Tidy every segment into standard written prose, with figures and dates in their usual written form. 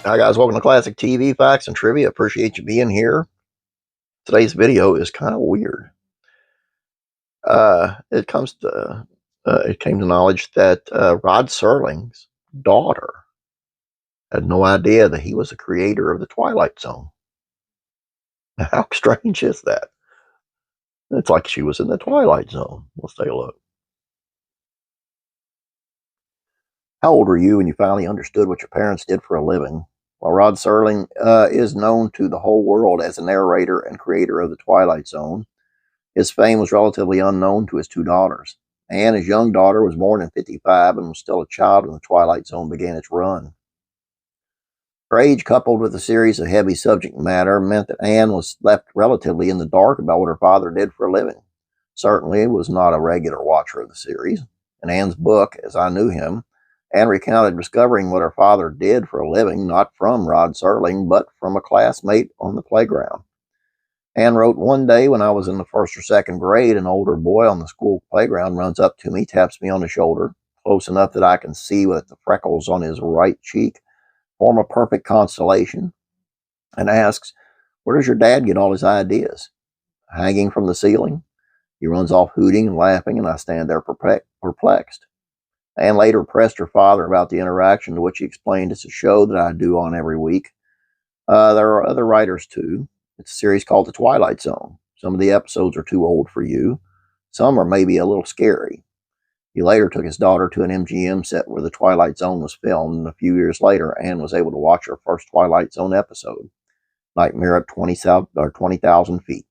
Hi guys, welcome to Classic TV Facts and Trivia. Appreciate you being here. Today's video is kind of weird. It came to knowledge that Rod Serling's daughter had no idea that he was the creator of the Twilight Zone. How strange is that? It's like she was in the Twilight Zone. Let's take a look. How old were you when you finally understood what your parents did for a living? While Rod Serling is known to the whole world as the narrator and creator of the Twilight Zone, his fame was relatively unknown to his two daughters. Anne, his young daughter, was born in 1955 and was still a child when the Twilight Zone began its run. Her age, coupled with a series of heavy subject matter, meant that Anne was left relatively in the dark about what her father did for a living. Certainly was not a regular watcher of the series. In Anne's book, As I Knew Him, Anne recounted discovering what her father did for a living, not from Rod Serling, but from a classmate on the playground. Anne wrote, "One day when I was in the first or second grade, an older boy on the school playground runs up to me, taps me on the shoulder, close enough that I can see that the freckles on his right cheek form a perfect constellation, and asks, 'Where does your dad get all his ideas?' Hanging from the ceiling." He runs off hooting and laughing, and I stand there perplexed. Anne later pressed her father about the interaction, to which he explained, "It's a show that I do on every week. There are other writers too. It's a series called The Twilight Zone. Some of the episodes are too old for you. Some are maybe a little scary." He later took his daughter to an MGM set where The Twilight Zone was filmed, and a few years later, Anne was able to watch her first Twilight Zone episode, Nightmare at 20,000 Feet.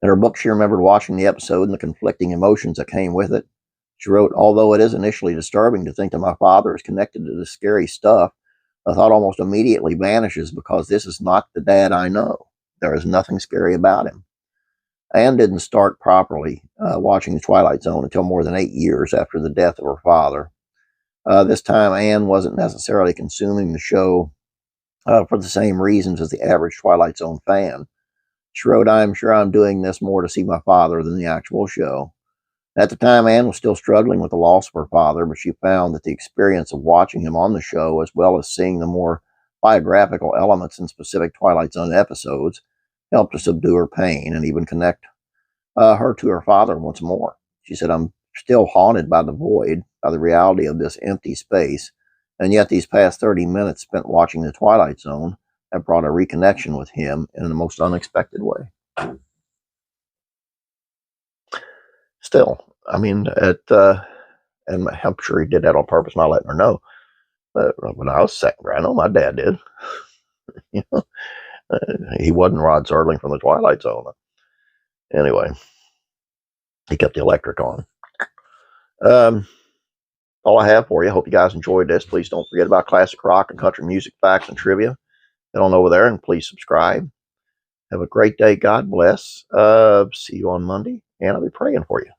In her book, she remembered watching the episode and the conflicting emotions that came with it. She wrote, "Although it is initially disturbing to think that my father is connected to this scary stuff, the thought almost immediately vanishes because this is not the dad I know. There is nothing scary about him." Anne didn't start properly watching The Twilight Zone until more than 8 years after the death of her father. This time, Anne wasn't necessarily consuming the show for the same reasons as the average Twilight Zone fan. She wrote, "I'm sure I'm doing this more to see my father than the actual show." At the time, Anne was still struggling with the loss of her father, but she found that the experience of watching him on the show, as well as seeing the more biographical elements in specific Twilight Zone episodes, helped to subdue her pain and even connect her to her father once more. She said, "I'm still haunted by the void, by the reality of this empty space, and yet these past 30 minutes spent watching The Twilight Zone have brought a reconnection with him in the most unexpected way." Still, I mean, and I'm sure he did that on purpose, not letting her know. But when I was second grade, I know my dad did. You know, he wasn't Rod Serling from the Twilight Zone. Anyway, he kept the electric on. All I have for you. I hope you guys enjoyed this. Please don't forget about classic rock and country music facts and trivia. Head on over there and please subscribe. Have a great day. God bless. See you on Monday, and I'll be praying for you.